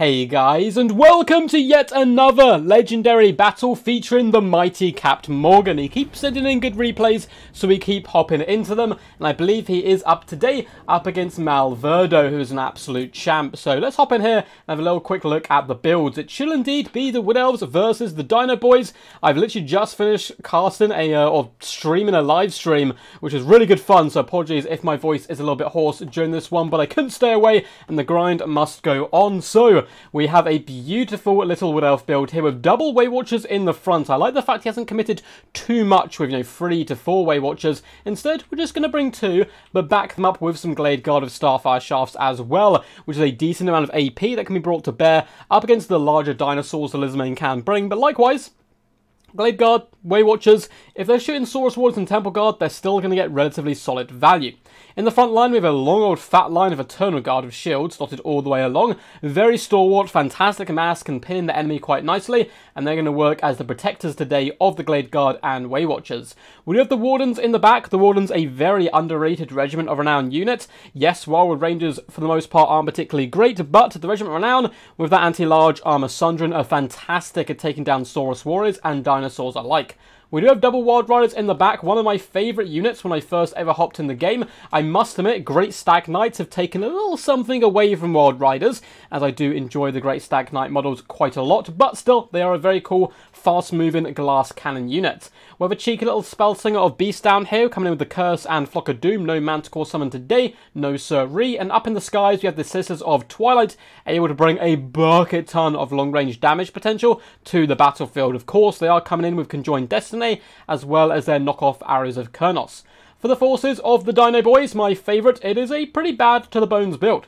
Hey guys, and welcome to yet another legendary battle featuring the mighty Captain Morgan. He keeps sending in good replays, so we keep hopping into them, and I believe he is up today, up against Malverdo, who is an absolute champ. So let's hop in here and have a little quick look at the builds. It should indeed be the Wood Elves versus the Dino Boys. I've literally just finished casting or streaming a live stream, which is really good fun, so apologies if my voice is a little bit hoarse during this one, but I couldn't stay away, and the grind must go on. So we have a beautiful little Wood Elf build here with double Way Watchers in the front. I like the fact he hasn't committed too much with, 3 to 4 Way Watchers. Instead, we're just going to bring 2, but back them up with some Glade Guard of Starfire Shafts as well, which is a decent amount of AP that can be brought to bear up against the larger dinosaurs the Lizardmen can bring. But likewise, Glade Guard, Way Watchers, if they're shooting Saurus Wards and Temple Guard, they're still going to get relatively solid value. In the front line, we have a long old fat line of Eternal Guard of shields dotted all the way along. Very stalwart, fantastic mass, can pin in the enemy quite nicely, and they're going to work as the protectors today of the Glade Guard and Way Watchers. We do have the Wardens in the back. The Wardens, a very underrated Regiment of Renown unit. Yes, Wildwood Rangers, for the most part, aren't particularly great, but the Regiment of Renown, with that anti-large armor Sundren, are fantastic at taking down Saurus Warriors and dinosaurs alike. We do have double Wild Riders in the back, one of my favourite units when I first ever hopped in the game. I must admit, Great Stag Knights have taken a little something away from Wild Riders, as I do enjoy the Great Stag Knight models quite a lot, but still, they are a very cool, fast-moving glass cannon unit. We have a cheeky little spell slinger of Beast down here, coming in with the Curse and Flock of Doom. No Manticore summon today, no sirree. And up in the skies, we have the Sisters of Twilight, able to bring a bucket ton of long-range damage potential to the battlefield. Of course, they are coming in with Conjoined Destiny, as well as their knockoff Arrows of Kurnos. For the forces of the Dino Boys, my favourite, it is a pretty bad to the bones build.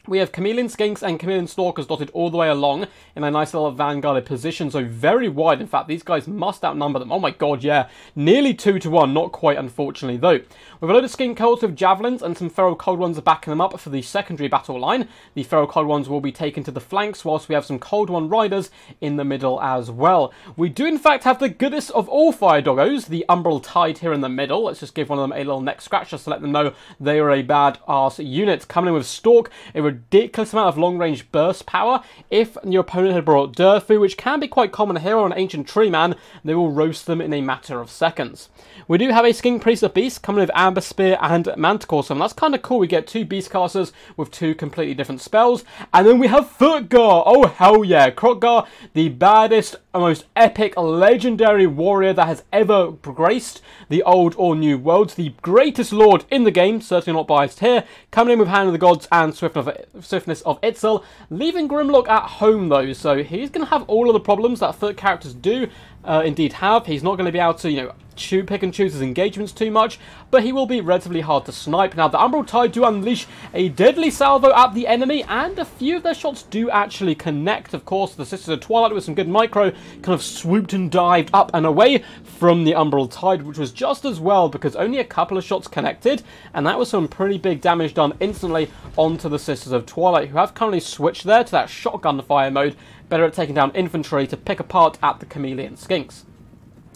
We have Chameleon Skinks and Chameleon Stalkers dotted all the way along in a nice little vanguarded position, so very wide. In fact, these guys must outnumber them. Oh my god, yeah. Nearly 2 to 1, not quite, unfortunately, though. We've a load of Skink Colts with Javelins, and some Feral Cold Ones are backing them up for the secondary battle line. The Feral Cold Ones will be taken to the flanks, whilst we have some Cold One Riders in the middle as well. We do, in fact, have the goodest of all fire doggos, the Umbral Tide here in the middle. Let's just give one of them a little neck scratch just to let them know they are a bad-ass unit. Coming in with Stalk, a ridiculous amount of long-range burst power. If your opponent had brought Durfu, which can be quite common here on an Ancient Tree Man, they will roast them in a matter of seconds. We do have a Skink Priest of Beast coming with Amber Spear and Manticore Summon. That's kind of cool. We get 2 Beast Casters with 2 completely different spells. And then we have Foot Gar. Oh, hell yeah. KROQ Gar, the baddest, most epic, legendary warrior that has ever graced the old or new worlds. The greatest lord in the game, certainly not biased here, coming in with Hand of the Gods and Swiftness of Itzel, leaving Grimlock at home though, so he's going to have all of the problems that Foot characters do indeed have. He's not going to be able to, pick and choose his engagements too much, but he will be relatively hard to snipe. Now, the Umbral Tide do unleash a deadly salvo at the enemy, and a few of their shots do actually connect. Of course, the Sisters of Twilight with some good micro kind of swooped and dived up and away from the Umbral Tide, which was just as well because only a couple of shots connected, and that was some pretty big damage done instantly onto the Sisters of Twilight, who have currently switched there to that shotgun fire mode, better at taking down infantry to pick apart at the Chameleon Skinks.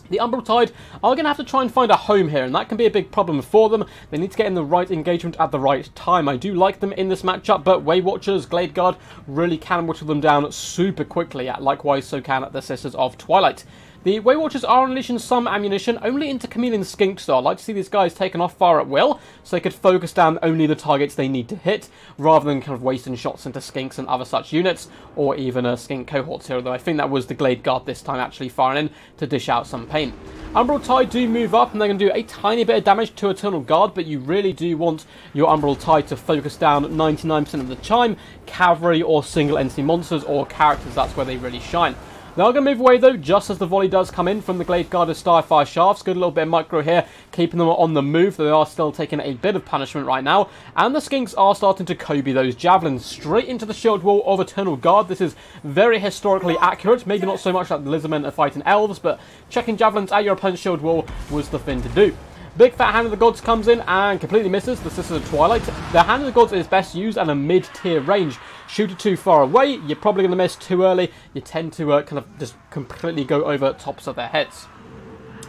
The Umbral Tide are going to have to try and find a home here, and that can be a big problem for them. They need to get in the right engagement at the right time. I do like them in this matchup, but Way Watchers, Glade Guard really can whittle them down super quickly. Likewise, so can the Sisters of Twilight. The Way Watchers are unleashing some ammunition, only into Chameleon Skinks though. I'd like to see these guys taken off fire at will, so they could focus down only the targets they need to hit, rather than kind of wasting shots into Skinks and other such units, or even Skink cohorts here, although I think that was the Glade Guard this time actually firing in to dish out some pain. Umbral Tide do move up, and they're going to do a tiny bit of damage to Eternal Guard, but you really do want your Umbral Tide to focus down 99% of the time cavalry or single entity monsters or characters. That's where they really shine. They are going to move away though, just as the volley does come in from the Glade Guard of Starfire Shafts. Good little bit of micro here, keeping them on the move. They are still taking a bit of punishment right now. And the Skinks are starting to Kobe those javelins straight into the shield wall of Eternal Guard. This is very historically accurate. Maybe not so much like the Lizardmen are fighting Elves, but checking javelins at your opponent's shield wall was the thing to do. Big Fat Hand of the Gods comes in and completely misses the Sisters of Twilight. The Hand of the Gods is best used at a mid-tier range. Shoot it too far away, you're probably going to miss too early. You tend to kind of just completely go over tops of their heads.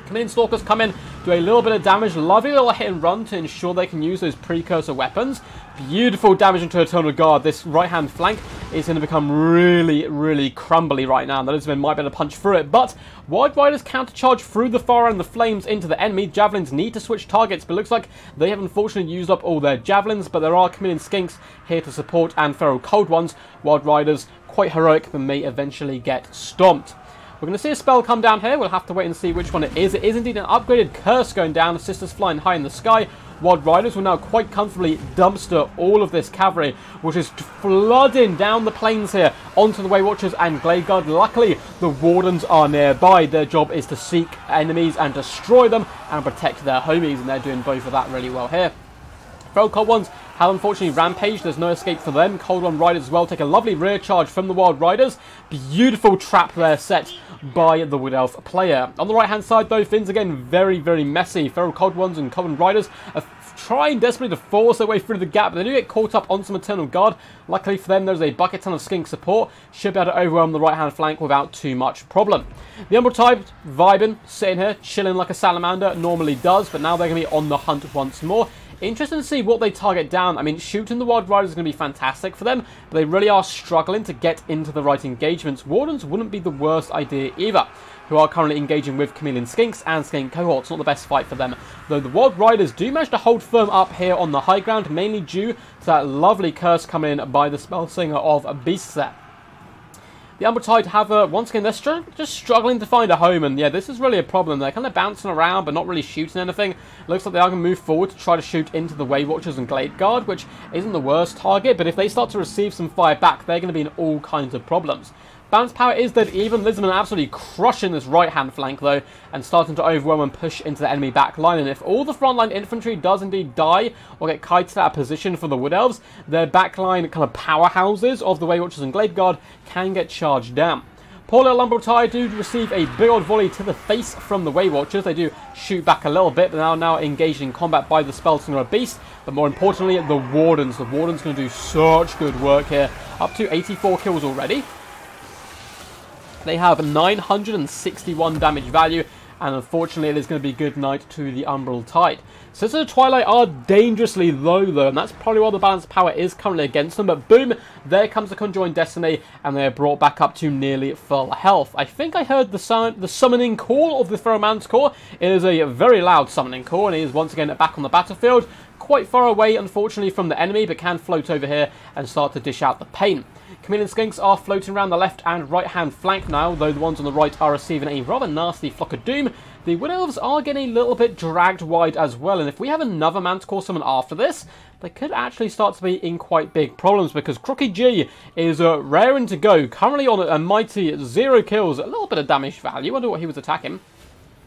Chameleon Stalkers come in, do a little bit of damage, lovely little hit and run to ensure they can use those precursor weapons. Beautiful damage into Eternal Guard. This right-hand flank is going to become really, really crumbly right now. The Lizardmen might be able to punch through it, but Wild Riders countercharge through the fire and the flames into the enemy. Javelins need to switch targets, but it looks like they have unfortunately used up all their javelins, but there are Chameleon Skinks here to support and Feral Cold Ones. Wild Riders, quite heroic, but may eventually get stomped. We're going to see a spell come down here. We'll have to wait and see which one it is. It is indeed an upgraded curse going down. The Sisters flying high in the sky. Wild Riders will now quite comfortably dumpster all of this cavalry, which is flooding down the plains here onto the Waywatchers and Glade Guard. Luckily, the Wardens are nearby. Their job is to seek enemies and destroy them and protect their homies, and they're doing both of that really well here. Feral Cold Ones have unfortunately rampaged. There's no escape for them. Cold One Riders as well take a lovely rear charge from the Wild Riders. Beautiful trap there set by the Wood Elf player. On the right hand side though, things again very, very messy. Feral Cold Ones and Cold One Riders are trying desperately to force their way through the gap, but they do get caught up on some Eternal Guard. Luckily for them, there's a bucket ton of Skink support. Should be able to overwhelm the right hand flank without too much problem. The Umbral Tide vibing, sitting here, chilling like a salamander, normally does, but now they're going to be on the hunt once more. Interesting to see what they target down. I mean, shooting the Wild Riders is going to be fantastic for them, but they really are struggling to get into the right engagements. Wardens wouldn't be the worst idea either, who are currently engaging with Chameleon Skinks and Skink Cohorts. Not the best fight for them, though the Wild Riders do manage to hold firm up here on the high ground, mainly due to that lovely curse coming in by the Spellsinger of Beasts there. The Umbral Tide have, once again, they're just struggling to find a home, and yeah, this is really a problem. They're kind of bouncing around, but not really shooting anything. Looks like they are going to move forward to try to shoot into the Waywatchers and Glade Guard, which isn't the worst target, but if they start to receive some fire back, they're going to be in all kinds of problems. Balance power is dead even. Lizardmen are absolutely crushing this right-hand flank, though, and starting to overwhelm and push into the enemy back line. And if all the frontline infantry does indeed die or get kited out of position for the Wood Elves, their backline kind of powerhouses of the Waywatchers and Glade Guard can get charged down. Poor little Umbral Tide do receive a big old volley to the face from the Waywatchers. They do shoot back a little bit, but are now engaged in combat by the Spellsinger of Beast. But more importantly, the Wardens. The Wardens going to do such good work here. Up to 84 kills already. They have 961 damage value, and unfortunately it is going to be good night to the Umbral Tide. Sisters of Twilight are dangerously low though, and that's probably why the balance power is currently against them, but boom, there comes the Conjoined Destiny, and they are brought back up to nearly full health. I think I heard the summoning call of the Ferroman's Core. It is a very loud summoning call, and he is once again back on the battlefield, quite far away unfortunately from the enemy, but can float over here and start to dish out the pain. Chameleon Skinks are floating around the left and right hand flank now, though the ones on the right are receiving a rather nasty flock of doom. The Wood Elves are getting a little bit dragged wide as well, and if we have another Manticore summon after this, they could actually start to be in quite big problems, because Crocky G is raring to go, currently on a mighty 0 kills, a little bit of damage value. I wonder what he was attacking.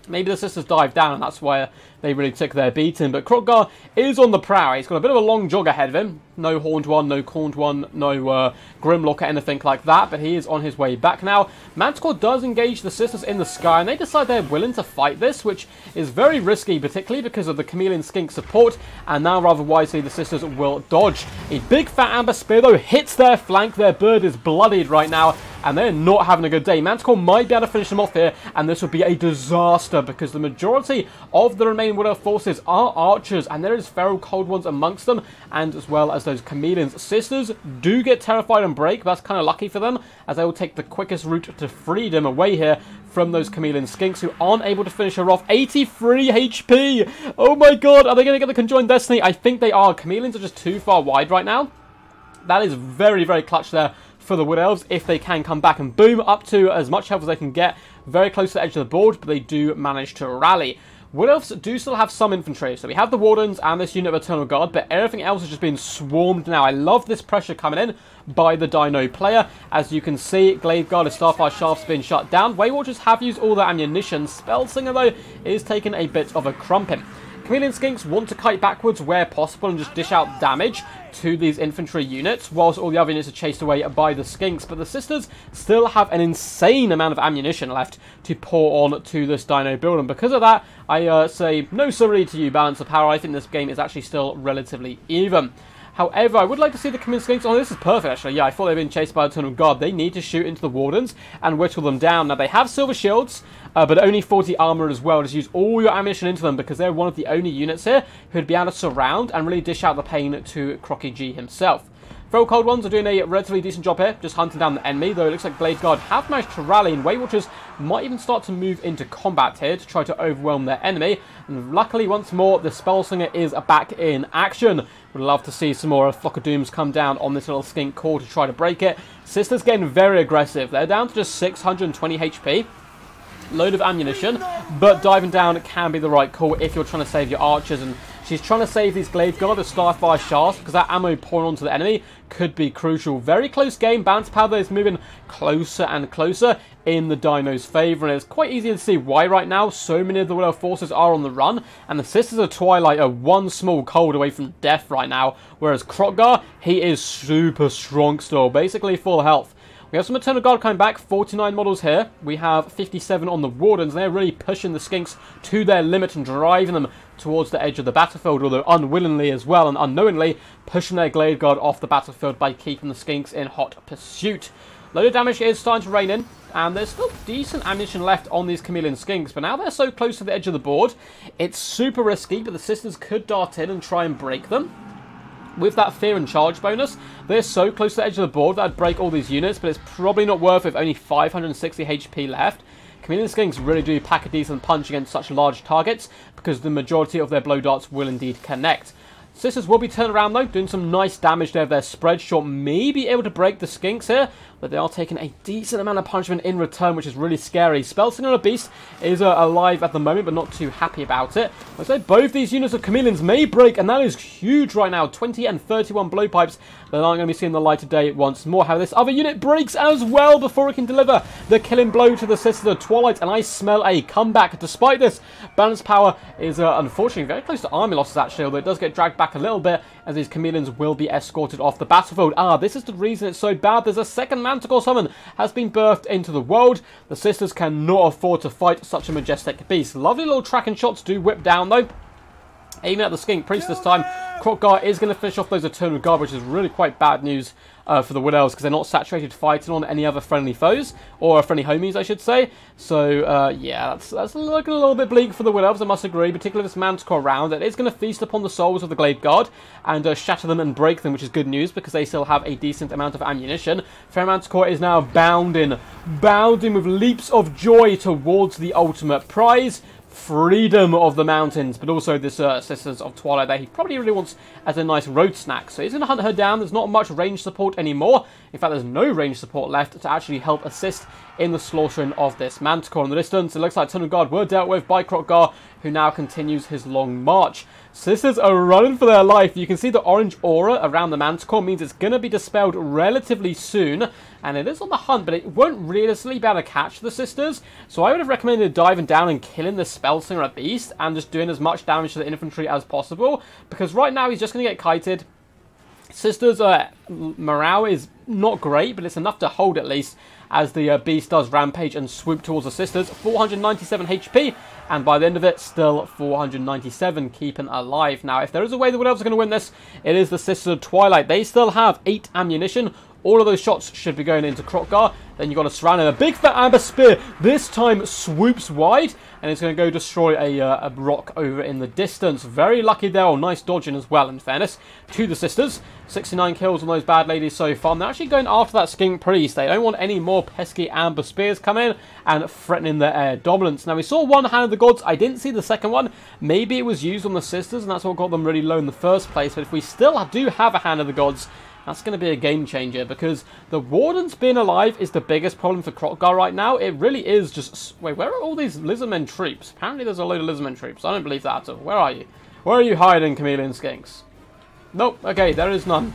Maybe the Sisters dived down, and that's why they really took their beating. But KROQ is on the prowl. He's got a bit of a long jog ahead of him. No Horned One, no Corned One, no Grimlock or anything like that. But he is on his way back now. Manticore does engage the Sisters in the sky, and they decide they're willing to fight this, which is very risky, particularly because of the Chameleon Skink support. And now, rather wisely, the Sisters will dodge. A big fat Amber Spear, though, hits their flank. Their bird is bloodied right now, and they're not having a good day. Manticore might be able to finish them off here, and this would be a disaster, because the majority of the remaining Wood Elf forces are archers, and there is Feral Cold Ones amongst them, and as well as those chameleons. Sisters do get terrified and break, but that's kind of lucky for them, as they will take the quickest route to freedom away here from those Chameleon Skinks, who aren't able to finish her off. 83 HP! Oh my god, are they going to get the Conjoined Destiny? I think they are. Chameleons are just too far wide right now. That is very, very clutch there for the Wood Elves, if they can come back, and boom, up to as much health as they can get, very close to the edge of the board, but they do manage to rally. Wood Elves do still have some infantry, so we have the Wardens and this unit of Eternal Guard, but everything else is just being swarmed now. I love this pressure coming in by the Dino player. As you can see, Glade Guard and Starfire Shafts being shut down. Waywatchers have used all their ammunition. Spellsinger, though, is taking a bit of a crumping. Chameleon Skinks want to kite backwards where possible and just dish out damage to these infantry units, whilst all the other units are chased away by the Skinks. But the Sisters still have an insane amount of ammunition left to pour on to this Dino build, and because of that, I say no sorry to you, balance of power. I think this game is actually still relatively even. However, I would like to see the Chameleon Skinks. Oh, this is perfect, actually. Yeah, I thought they'd been chased by a Eternal Guard. They need to shoot into the Wardens and whittle them down. Now, they have silver shields, but only 40 armor as well. Just use all your ammunition into them because they're one of the only units here who'd be able to surround and really dish out the pain to KROQ G himself. Feral Cold Ones are doing a relatively decent job here, just hunting down the enemy, though it looks like Blade Guard have managed to rally, and Weight Watchers might even start to move into combat here to try to overwhelm their enemy. And luckily, once more, the Spellslinger is back in action. Would love to see some more Flock of Dooms come down on this little skink core to try to break it. Sisters getting very aggressive. They're down to just 620 HP. Load of ammunition, but diving down can be the right call if you're trying to save your archers, and she's trying to save these Glade Guard, the Starfire Shafts, because that ammo pouring onto the enemy could be crucial. Very close game. Balance Powder is moving closer and closer in the Dino's favour, and it's quite easy to see why right now so many of the Wood Elf forces are on the run, and the Sisters of Twilight are one small cold away from death right now, whereas KROQ, he is super strong still, basically full health. We have some Eternal Guard coming back, 49 models here. We have 57 on the Wardens. They're really pushing the Skinks to their limit and driving them towards the edge of the battlefield, although unwillingly as well and unknowingly pushing their Glade Guard off the battlefield by keeping the Skinks in hot pursuit. Load of damage is starting to rain in, and there's still decent ammunition left on these Chameleon Skinks, but now they're so close to the edge of the board, it's super risky, but the Sisters could dart in and try and break them. With that fear and charge bonus, they're so close to the edge of the board that I'd break all these units, but it's probably not worth it with only 560 HP left. Chameleon Skinks really do pack a decent punch against such large targets because the majority of their blow darts will indeed connect. Sisters will be turned around though, doing some nice damage there. Their spread shot may be able to break the Skinks here, but they are taking a decent amount of punishment in return, which is really scary. Spellslinger on a Beast is alive at the moment, but not too happy about it. Looks like both these units of Chameleons may break, and that is huge right now. 20 and 31 blowpipes that aren't going to be seeing the light of day once more. How this other unit breaks as well before it can deliver the killing blow to the Sisters of Twilight, and I smell a comeback. Despite this, Balance Power is unfortunately very close to army losses actually, although it does get dragged back a little bit as these Chameleons will be escorted off the battlefield. This is the reason it's so bad. There's a second Manticore summon has been birthed into the world. The Sisters cannot afford to fight such a majestic beast. Lovely little tracking shots do whip down though. Aiming at the Skink Priest this time. KROQ is going to finish off those Eternal Guard, which is really quite bad news for the Wood Elves because they're not saturated fighting on any other friendly foes, or friendly homies I should say. So yeah, that's looking a little bit bleak for the Wood Elves, I must agree, particularly this Manticore round. It is going to feast upon the souls of the Glade Guard and shatter them and break them, which is good news because they still have a decent amount of ammunition. Fair Manticore is now bounding with leaps of joy towards the ultimate prize. Freedom of the mountains, but also this Sisters of Twilight that he probably really wants as a nice road snack. So he's going to hunt her down. There's not much range support anymore. In fact, there's no range support left to actually help assist in the slaughtering of this Manticore. In the distance, it looks like Eternal Guard were dealt with by KROQ, who now continues his long march. Sisters are running for their life. You can see the orange aura around the Manticore means it's going to be dispelled relatively soon, and it is on the hunt, but it won't realistically be able to catch the Sisters. So I would have recommended diving down and killing the Spellslinger at Beast and just doing as much damage to the infantry as possible, because right now he's just going to get kited. Sisters' morale is not great, but it's enough to hold at least as the Beast does rampage and swoop towards the Sisters. 497 HP, and by the end of it, still 497, keeping alive. Now, if there is a way the Wood Elves are going to win this, it is the Sisters of Twilight. They still have 8 ammunition. All of those shots should be going into KROQ. Then you've got to surround him. A big fat amber spear this time swoops wide, and it's going to go destroy a rock over in the distance. Very lucky there. Oh, nice dodging as well, in fairness, to the Sisters. 69 kills on those bad ladies so far. And they're actually going after that Skink Priest. They don't want any more pesky amber spears coming in and threatening their air dominance. Now, we saw one Hand of the Gods. I didn't see the second one. Maybe it was used on the Sisters, and that's what got them really low in the first place. But if we still do have a Hand of the Gods, that's going to be a game changer, because the Wardens being alive is the biggest problem for KROQ right now. It really is just... Wait, where are all these Lizardmen troops? Apparently there's a load of Lizardmen troops. I don't believe that at all. Where are you? Where are you hiding, Chameleon Skinks? Nope. Okay, there is none.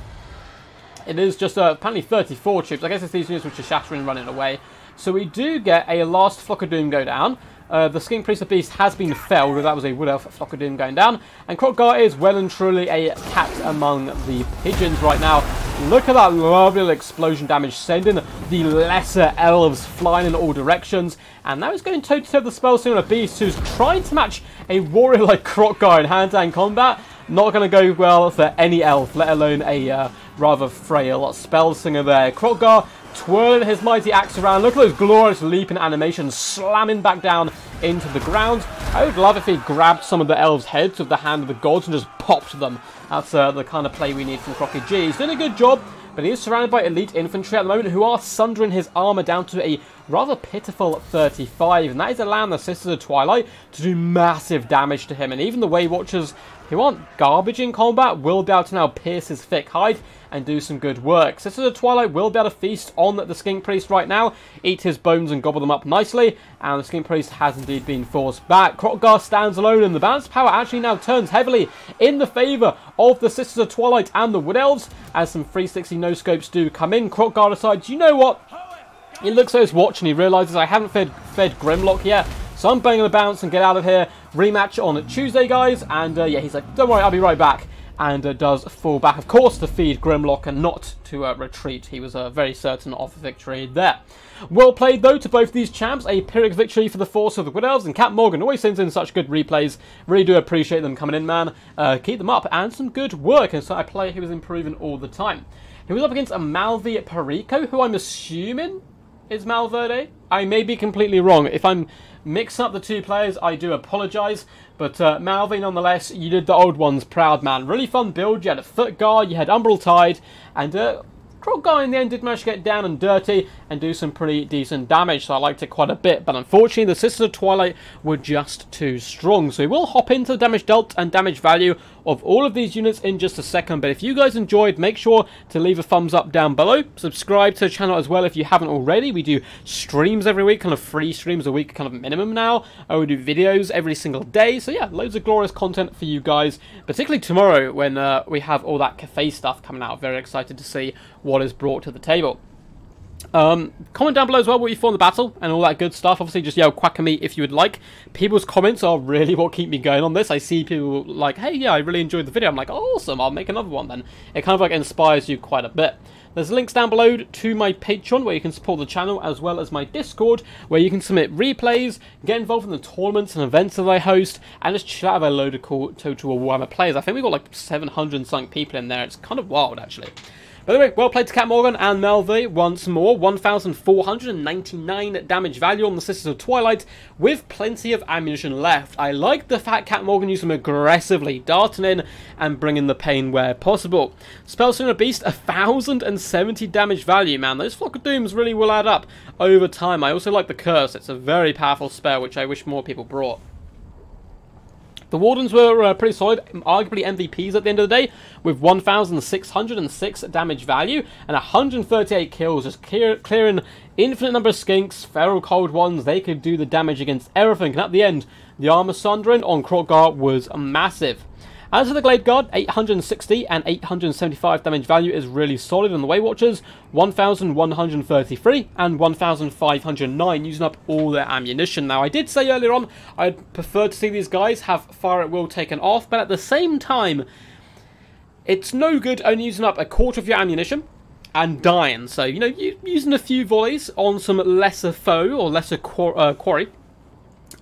It is just apparently 34 troops. I guess it's these units which are shattering and running away. So we do get a last Flock of Doom go down. The Skink Priest of Beast has been felled, that was a Wood Elf Flock of Doom going down. And KROQ is well and truly a cat among the pigeons right now. Look at that lovely little explosion damage, sending the lesser elves flying in all directions. And now he's going toe-to-toe with the Spellslinger of Beast, who's trying to match a warrior like KROQ in hand-to-hand combat. Not going to go well for any elf, let alone a rather frail spell singer there. KROQ twirling his mighty axe around. Look at those glorious leaping animations, slamming back down into the ground. I would love if he grabbed some of the elves' heads with the hand of the gods and just popped them. That's the kind of play we need from KROQ. He's doing a good job, but he is surrounded by elite infantry at the moment who are sundering his armour down to a rather pitiful 35, and that is allowing the Sisters of Twilight to do massive damage to him, and even the Way Watchers, who aren't garbage in combat, will be able to now pierce his thick hide and do some good work. Sisters of Twilight will be able to feast on the Skink Priest right now, eat his bones and gobble them up nicely, and the Skink Priest has indeed been forced back. KROQ stands alone, and the balance of power actually now turns heavily in the favour of the Sisters of Twilight and the Wood Elves, as some 360 no-scopes do come in. KROQ decides, you know what? He looks at his watch and he realises I haven't fed Grimlock yet, so I'm banging the bounce and get out of here. Rematch on Tuesday, guys, and yeah, he's like, don't worry, I'll be right back, and does fall back, of course, to feed Grimlock and not to retreat. He was very certain of victory there. Well played, though, to both these champs. A Pyrrhic victory for the force of the Wood Elves, and Cap Morgan always sends in such good replays. Really do appreciate them coming in, man. Keep them up, and some good work, and so a player who was improving all the time. He was up against a Malvi Perico, who I'm assuming is Malverde. I may be completely wrong. If I'm mixing up the two players, I do apologise. But Malvi, nonetheless, you did the old ones proud, man. Really fun build. You had a foot guard, you had Umbral Tide, and KROQ in the end did manage to get down and dirty and do some pretty decent damage, so I liked it quite a bit. But unfortunately, the Sisters of Twilight were just too strong. So we will hop into the damage dealt and damage value of all of these units in just a second. But if you guys enjoyed, make sure to leave a thumbs up down below. Subscribe to the channel as well if you haven't already. We do streams every week, kind of 3 streams a week, kind of minimum now. We do videos every single day. So yeah, loads of glorious content for you guys, particularly tomorrow when we have all that cafe stuff coming out. Very excited to see what is brought to the table. Comment down below as well what you thought on the battle and all that good stuff. Obviously, just yell quack at me if you would like. People's comments are really what keep me going on this. I see people like, hey, yeah, I really enjoyed the video. I'm like, oh, awesome, I'll make another one then. It kind of like inspires you quite a bit. There's links down below to my Patreon where you can support the channel, as well as my Discord where you can submit replays, get involved in the tournaments and events that I host, and just chat with a load of cool Total Warhammer players. I think we've got like 700 something people in there. It's kind of wild, actually. By the way, well played to Cap Morgan and Malvi once more. 1,499 damage value on the Sisters of Twilight with plenty of ammunition left. I like the fact Cap Morgan used them aggressively, darting in and bringing the pain where possible. Spellslinger Beast, 1,070 damage value, man. Those Flock of Dooms really will add up over time. I also like the Curse. It's a very powerful spell, which I wish more people brought. The Wardens were pretty solid, arguably MVPs at the end of the day, with 1,606 damage value and 138 kills, just clearing infinite number of skinks, feral cold ones. They could do the damage against everything, and at the end, the armor sundering on KROQ was massive. As for the Glade Guard, 860 and 875 damage value is really solid on the Way Watchers, 1,133 and 1,509, using up all their ammunition. Now, I did say earlier on, I'd prefer to see these guys have fire at will taken off, but at the same time, it's no good only using up a quarter of your ammunition and dying. So, you know, using a few volleys on some lesser foe or lesser quarry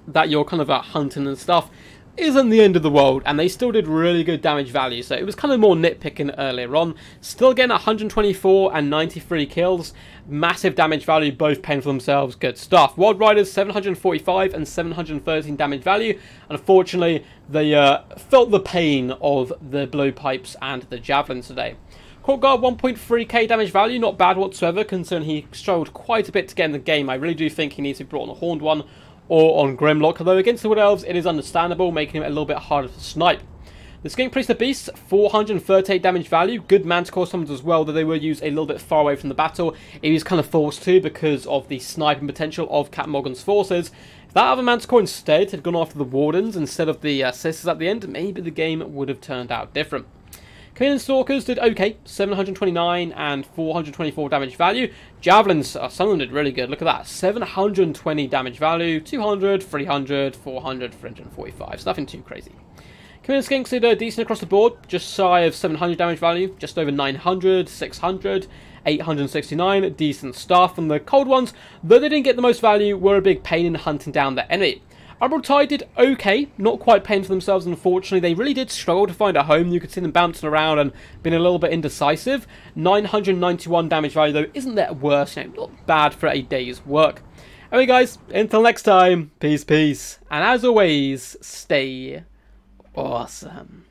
that you're kind of hunting and stuff isn't the end of the world, and they still did really good damage value, so it was kind of more nitpicking earlier on. Still getting 124 and 93 kills, massive damage value, both paying for themselves, good stuff. Wild Riders, 745 and 713 damage value. Unfortunately, they felt the pain of the blowpipes and the javelins today. KROQ 1.3k damage value, not bad whatsoever, considering he struggled quite a bit to get in the game. I really do think he needs to be brought on a horned one or on Grimlock, although against the Wood Elves it is understandable, making him a little bit harder to snipe. The Skink Priest of Beasts, 438 damage value, good Manticore summons as well, though they were used a little bit far away from the battle. He was kind of forced to because of the sniping potential of Cap Morgan's forces. If that other Manticore instead had gone after the Wardens instead of the Sisters at the end, maybe the game would have turned out different. Chameleon Stalkers did okay, 729 and 424 damage value. Javelins, some of them did really good. Look at that, 720 damage value, 200, 300, 400, 345. So nothing too crazy. Chameleon Skinks did decent across the board, just shy of 700 damage value, just over 900, 600, 869, decent stuff. And the cold ones, though they didn't get the most value, were a big pain in hunting down the enemy. Admiral Tide did okay, not quite paying for themselves unfortunately. They really did struggle to find a home. You could see them bouncing around and being a little bit indecisive. 991 damage value though isn't that worse, you know, not bad for a day's work. Anyway guys, until next time, peace, peace. And as always, stay awesome.